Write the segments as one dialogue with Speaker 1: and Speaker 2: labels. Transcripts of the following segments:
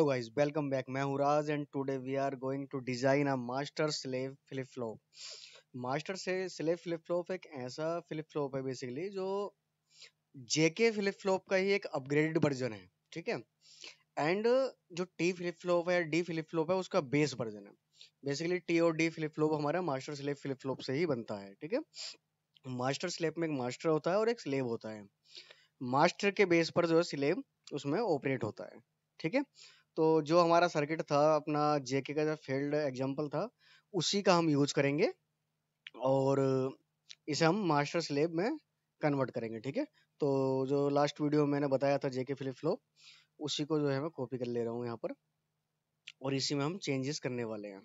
Speaker 1: Hello guys, welcome back. मैं हूँ Raj and today we are going to design a master slave flip flop. Master से slave flip flop एक ऐसा flip flop है basically जो JK flip flop का ही एक अपग्रेडेड वर्जन है। ठीक है। एंड जो टी फ्लिप फ्लॉप है, डी फ्लिप फ्लॉप है, उसका बेस वर्जन है। बेसिकली टी और डी फ्लिप फ्लॉप हमारा मास्टर स्लेव फ्लिप फ्लॉप से ही बनता है। ठीक है। मास्टर स्लेव में एक मास्टर होता है और एक स्लेव होता है। मास्टर के बेस पर जो है स्लेव उसमें ऑपरेट होता है। ठीक है। तो जो हमारा सर्किट था अपना, जेके का जो फील्ड एग्जांपल था, उसी का हम यूज करेंगे और इसे हम मास्टर स्लेव में कन्वर्ट करेंगे। ठीक है। तो जो लास्ट वीडियो में मैंने बताया था जेके फ्लिप फ्लॉप, उसी को जो है मैं कॉपी कर ले रहा हूँ यहाँ पर और इसी में हम चेंजेस करने वाले हैं।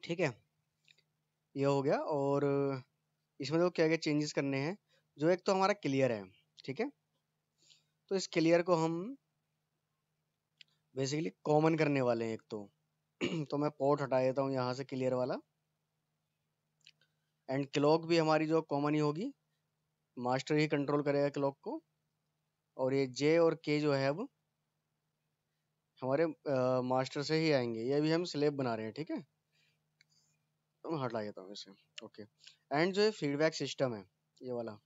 Speaker 1: ठीक है। ये हो गया। और इसमें तो क्या क्या चेंजेस करने हैं, जो एक तो हमारा क्लियर है। ठीक है। तो इस क्लियर को हम बेसिकली कॉमन करने वाले हैं एक तो तो मैं पोर्ट हटा देता हूँ यहाँ से क्लियर वाला। एंड क्लॉक भी हमारी जो कॉमन ही होगी, मास्टर ही कंट्रोल करेगा क्लॉक को। और ये जे और के जो है अब हमारे मास्टर से ही आएंगे। ये भी हम स्लेब बना रहे हैं। ठीक है। तो मैं हटा देता हूँ इसे। ओके। एंड जो ये फीडबैक सिस्टम है, ये वाला,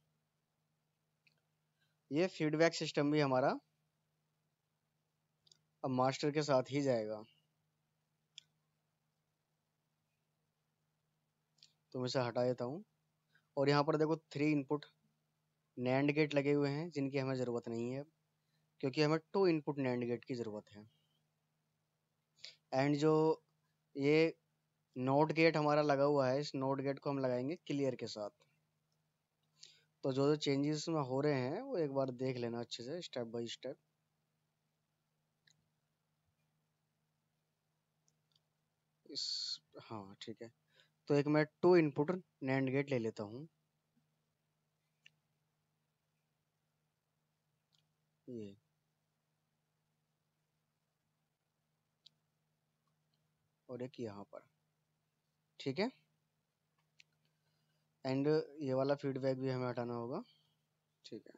Speaker 1: ये फीडबैक सिस्टम भी हमारा अब मास्टर के साथ ही जाएगा। तो मैं इसे हटा देता हूँ। और यहाँ पर देखो 3 इनपुट नैंड गेट लगे हुए हैं जिनकी हमें ज़रूरत नहीं है, क्योंकि हमें 2 इनपुट नैंड गेट की ज़रूरत है। एंड जो ये नोट गेट हमारा लगा हुआ है, इस नोट गेट को हम लगाएंगे क्लियर के साथ। तो जो जो चेंजेस में हो रहे हैं वो एक बार देख लेना अच्छे से, स्टेप बाय स्टेप। इस हाँ ठीक है। तो एक मैं 2 इनपुट नैंड गेट ले लेता हूँ, ये। और एक यहाँ पर। ठीक है। एंड ये वाला फीडबैक भी हमें हटाना होगा। ठीक है।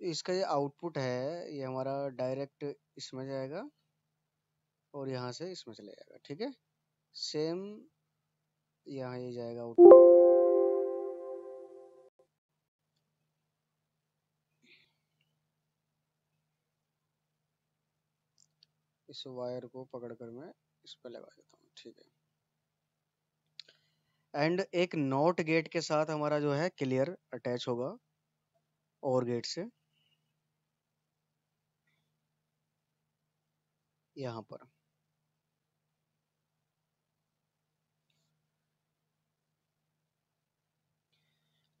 Speaker 1: इसका ये आउटपुट है, ये हमारा डायरेक्ट इसमें जाएगा और यहाँ से इसमें चले जाएगा। ठीक है। सेम यहाँ ये जाएगा आउटपुट। इस वायर को पकड़कर मैं इस पे लगा देता हूँ। ठीक है। एंड एक नॉट गेट के साथ हमारा जो है क्लियर अटैच होगा और गेट से यहाँ पर।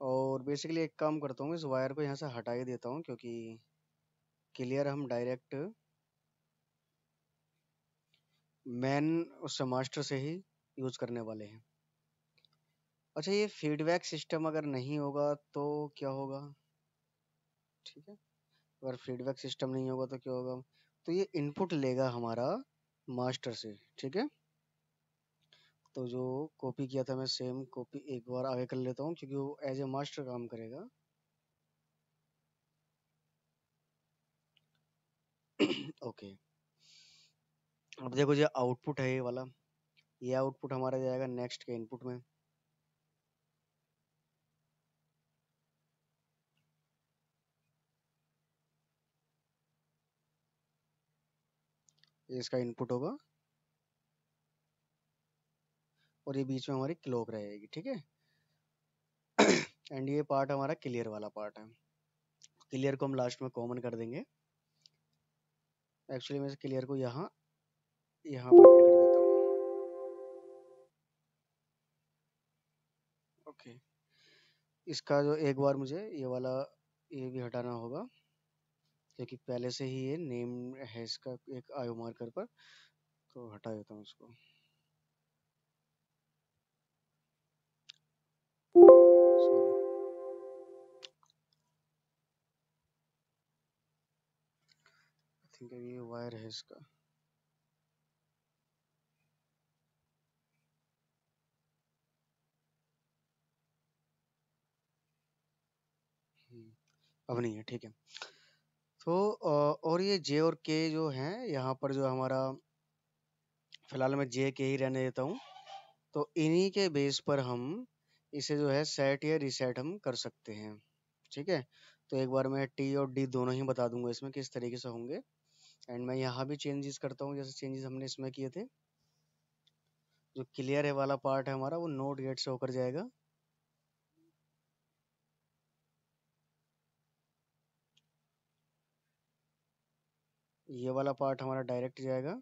Speaker 1: और बेसिकली एक काम करता हूँ, इस वायर को यहाँ से हटा ही देता हूँ, क्योंकि क्लियर हम डायरेक्ट मैन उससे मास्टर से ही यूज करने वाले हैं। अच्छा, ये फीडबैक सिस्टम अगर नहीं होगा तो क्या होगा? ठीक है। अगर फीडबैक सिस्टम नहीं होगा तो क्या होगा? तो ये इनपुट लेगा हमारा मास्टर से। ठीक है। तो जो कॉपी किया था मैं, सेम कॉपी एक बार आगे कर लेता हूँ, क्योंकि वो एज ए मास्टर काम करेगा। ओके। अब देखो, ये आउटपुट है ये वाला, ये आउटपुट हमारा जाएगा नेक्स्ट के इनपुट में। ये इसका इनपुट होगा और ये बीच में हमारी क्लॉक रहेगी। ठीक है। एंड ये पार्ट हमारा क्लियर वाला पार्ट है। क्लियर को हम लास्ट में कॉमन कर देंगे। एक्चुअली मैं इस क्लियर को यहाँ यहाँ पर ऐड कर देता हूँ। ओके। इसका जो एक बार मुझे ये वाला ये भी हटाना होगा, क्योंकि पहले से ही ये नेम है इसका एक आयो मार्कर पर। तो हटा देता हूँ इसको। सॉरी। आई थिंक ये वायर है इसका। अब नहीं है, ठीक है। तो और ये जे और के जो हैं यहाँ पर, जो हमारा फिलहाल मैं जे के ही रहने देता हूँ। तो इन्हीं के बेस पर हम इसे जो है सेट या रीसेट हम कर सकते हैं, ठीक है। तो एक बार मैं टी और डी दोनों ही बता दूंगा इसमें किस तरीके से होंगे। एंड मैं यहाँ भी चेंजेस करता हूँ, जैसे चेंजेस हमने इसमें किए थे। जो क्लियर है वाला पार्ट है हमारा, वो नोट गेट से होकर जाएगा। ये वाला पार्ट हमारा डायरेक्ट जाएगा,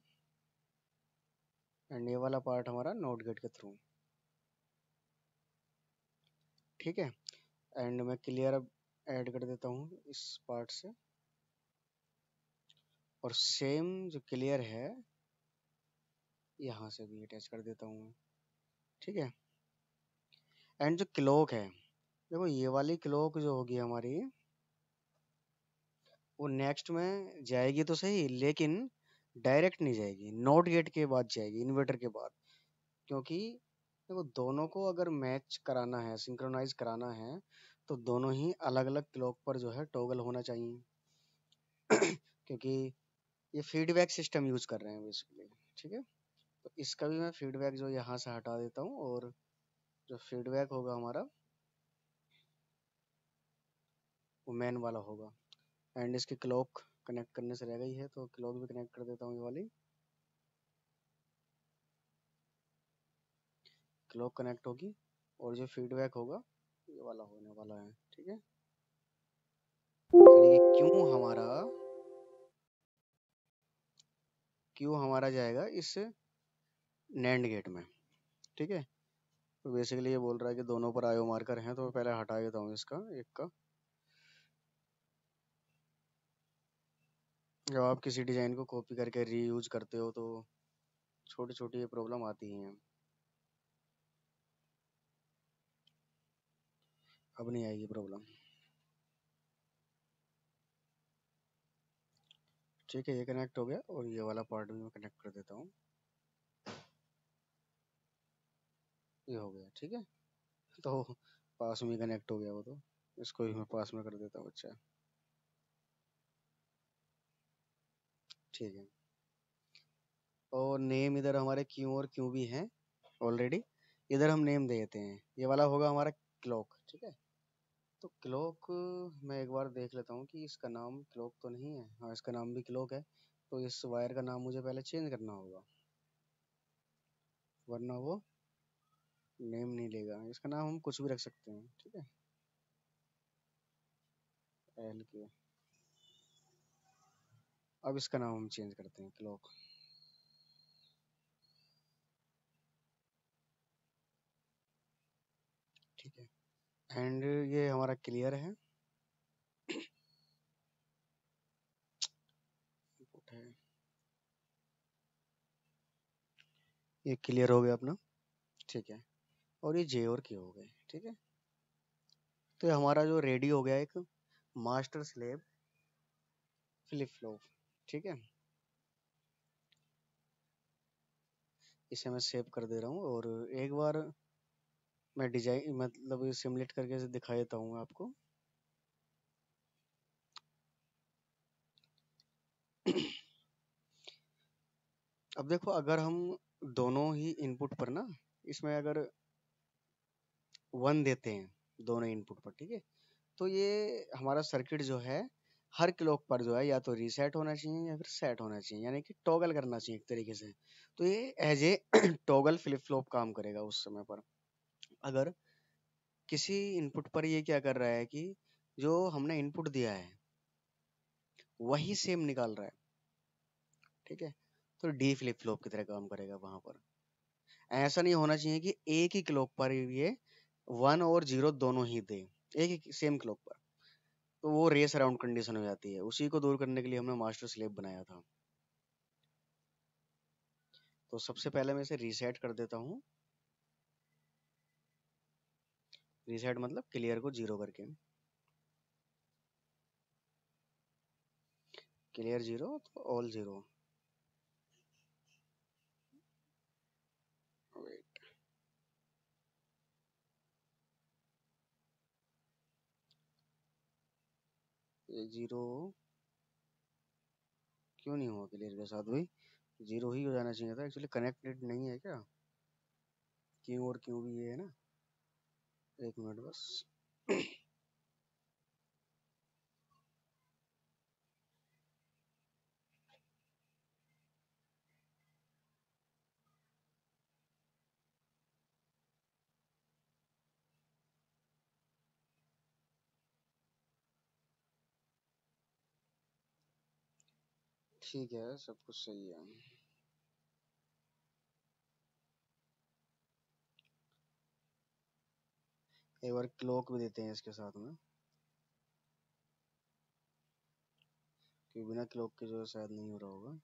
Speaker 1: एंड ये वाला पार्ट हमारा नोट गेट के थ्रू, ठीक है। एंड मैं क्लियर अब ऐड कर देता हूँ इस पार्ट से, और सेम जो क्लियर है यहाँ से भी अटैच कर देता हूँ, ठीक है। एंड जो क्लॉक है, देखो ये वाली क्लॉक जो होगी हमारी, वो नेक्स्ट में जाएगी तो सही, लेकिन डायरेक्ट नहीं जाएगी, नॉट गेट के बाद जाएगी, इन्वर्टर के बाद। क्योंकि देखो दोनों को अगर मैच कराना है, सिंक्रोनाइज कराना है, तो दोनों ही अलग अलग क्लॉक पर जो है टॉगल होना चाहिए। क्योंकि ये फीडबैक सिस्टम यूज कर रहे हैं बेसिकली, ठीक है। तो इसका भी मैं फीडबैक जो यहाँ से हटा देता हूँ, और जो फीडबैक होगा हमारा वो मेन वाला होगा। एंड इसकी क्लॉक कनेक्ट करने से रह गई है, तो क्लॉक भी कनेक्ट कर देता हूँ, ये वाली क्लॉक कनेक्ट होगी। और जो फीडबैक होगा ये वाला होने वाला है, ठीक है। यानी कि क्यों हमारा जाएगा इस नैंड गेट में, ठीक है। तो बेसिकली ये बोल रहा है कि दोनों पर आयो मार्कर हैं, तो पहले हटा देता हूँ इसका एक का। जब आप किसी डिजाइन को कॉपी करके रीयूज करते हो तो छोटी छोटी ये प्रॉब्लम आती ही हैं। अब नहीं आएगी प्रॉब्लम, ठीक है। ये कनेक्ट हो गया, और ये वाला पार्ट भी मैं कनेक्ट कर देता हूँ, ये हो गया, ठीक है। तो पास में कनेक्ट हो गया वो, तो इसको भी मैं पास में कर देता हूँ, अच्छा, ठीक है। और नेम इधर हमारे क्यू और क्यू भी हैं ऑलरेडी, इधर हम नेम दे देते हैं। ये वाला होगा हमारा क्लॉक, ठीक है। तो क्लॉक मैं एक बार देख लेता हूँ कि इसका नाम क्लॉक तो नहीं है। हाँ, इसका नाम भी क्लॉक है। तो इस वायर का नाम मुझे पहले चेंज करना होगा, वरना वो नेम नहीं लेगा। इसका नाम हम कुछ भी रख सकते हैं, ठीक है, एल के। अब इसका नाम हम चेंज करते हैं, क्लॉक, ठीक है। एंड ये हमारा क्लियर है, input है, ये क्लियर हो गया अपना, ठीक है। और ये जे और के हो गए, ठीक है। तो ये हमारा जो रेडी हो गया एक मास्टर स्लेव फ्लिप फ्लॉप, ठीक है। इसे मैं सेव कर दे रहा हूँ, और एक बार मैं डिजाइन मतलब सिमुलेट करके से दिखा देता हूँ आपको। अब देखो, अगर हम दोनों ही इनपुट पर ना, इसमें अगर 1 देते हैं दोनों इनपुट पर, ठीक है, तो ये हमारा सर्किट जो है हर क्लॉक पर जो है या तो रीसेट होना चाहिए या फिर सेट होना चाहिए, यानी कि टॉगल करना चाहिए एक तरीके से। तो ये as a toggle flip flop काम करेगा उस समय पर। अगर किसी इनपुट पर ये क्या कर रहा है कि जो हमने इनपुट दिया है वही सेम निकाल रहा है, ठीक है, तो डी फ्लिप फ्लॉप की तरह काम करेगा वहां पर। ऐसा नहीं होना चाहिए कि एक ही क्लॉक पर ये 1 और 0 दोनों ही दे, एक ही सेम क्लॉक पर। तो वो रेस अराउंड कंडीशन हो जाती है, उसी को दूर करने के लिए हमने मास्टर स्लेव बनाया था। तो सबसे पहले मैं इसे रीसेट कर देता हूँ। रीसेट मतलब क्लियर को 0 करके, क्लियर 0 तो ऑल 0। ये जीरो क्यों नहीं हुआ क्लियर के साथ भाई? जीरो ही हो जाना चाहिए था, एक्चुअली कनेक्टेड नहीं है क्या? क्यों और क्यों भी ये है ना। एक मिनट बस। ठीक है, सब कुछ सही है। एक बार क्लॉक भी देते हैं इसके साथ में, क्योंकि बिना क्लॉक के जो है शायद नहीं हो रहा होगा।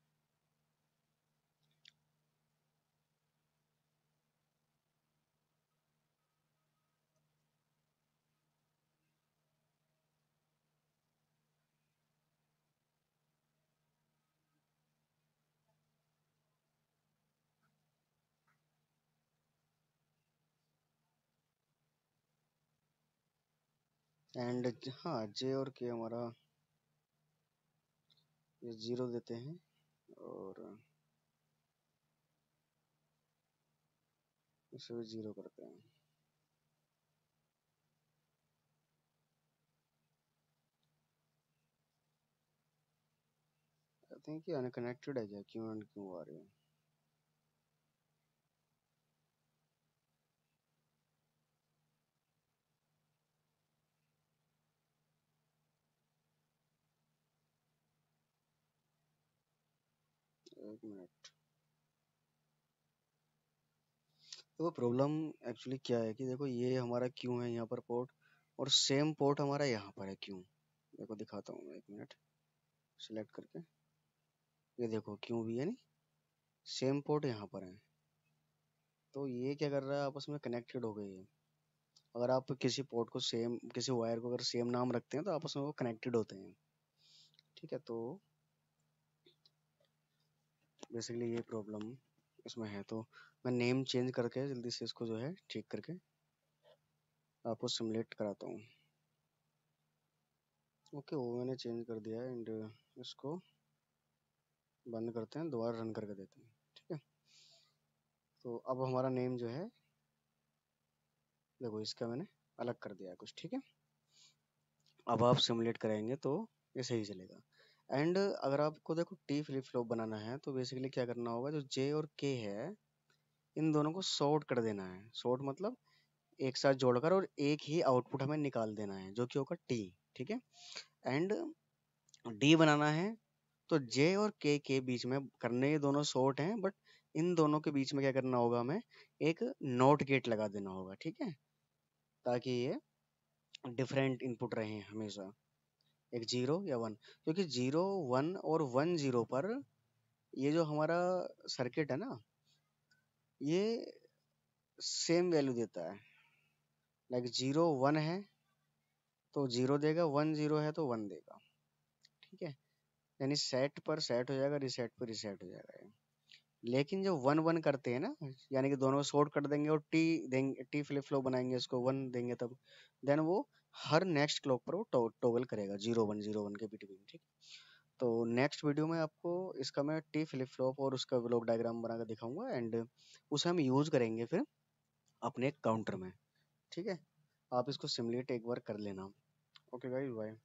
Speaker 1: एंड हाँ, जे और के हमारा ये जीरो देते हैं, और इसे भी जीरो करते हैं। आई थिंक ये अनकनेक्टेड है क्या? क्यों एंड क्यों आ रही है? एक मिनट। देखो प्रॉब्लम एक्चुअली क्या है कि देखो ये हमारा क्यों है यहाँ पर पोर्ट, और सेम पोर्ट हमारा यहाँ पर है क्यों। देखो दिखाता हूँ मैं, एक मिनट। सिलेक्ट करके ये देखो क्यों भी है नहीं, सेम पोर्ट यहाँ पर है। तो ये क्या कर रहा है, आपस में कनेक्टेड हो गई है। अगर आप किसी पोर्ट को सेम, किसी वायर को अगर सेम नाम रखते हैं तो आपस में वो कनेक्टेड होते हैं। ठीक है, तो बेसिकली ये प्रॉब्लम इसमें है। तो मैं नेम चेंज करके जल्दी से इसको जो है ठीक करके आपको सिमुलेट कराता हूँ। ओके, वो मैंने चेंज कर दिया है, एंड इसको बंद करते हैं, दोबारा रन करके देते हैं। ठीक है, तो अब हमारा नेम जो है, देखो इसका मैंने अलग कर दिया है कुछ। ठीक है, अब आप सिमुलेट कराएंगे तो ये सही चलेगा। एंड अगर आपको देखो टी फ्लिप फ्लॉप बनाना है तो बेसिकली क्या करना होगा, जो जे और के है इन दोनों को सॉर्ट कर देना है। सॉर्ट मतलब एक साथ जोड़कर और एक ही आउटपुट हमें निकाल देना है, जो कि होगा टी। ठीक है, एंड डी बनाना है तो जे और के बीच में करने, ये दोनों शॉर्ट हैं, बट इन दोनों के बीच में क्या करना होगा, हमें एक नॉट गेट लगा देना होगा। ठीक है, ताकि ये डिफरेंट इनपुट रहे हमेशा, एक जीरो या वन। क्योंकि जीरो वन और वन जीरो पर ये जो हमारा सर्किट है ना, ये सेम वैल्यू देता है। लाइक जीरो वन है तो जीरो देगा, वन जीरो है तो वन देगा। ठीक है, यानी सेट पर सेट हो जाएगा, रिसेट पर रिसेट हो जाएगा ये। लेकिन जो वन वन करते हैं ना, यानी कि दोनों शॉर्ट कर देंगे और टी देंगे, टी फ्लिप फ्लॉप बनाएंगे, इसको वन देंगे तब, देन वो हर नेक्स्ट क्लॉक पर वो टॉगल करेगा जीरो वन के बिटवीन। ठीक। तो नेक्स्ट वीडियो में आपको इसका मैं टी फ्लिप फ्लॉप और उसका ब्लॉक डायग्राम बना कर दिखाऊंगा, एंड उसे हम यूज करेंगे फिर अपने काउंटर में। ठीक है, आप इसको सिमुलेट एक बार कर लेना। Okay guys, bye.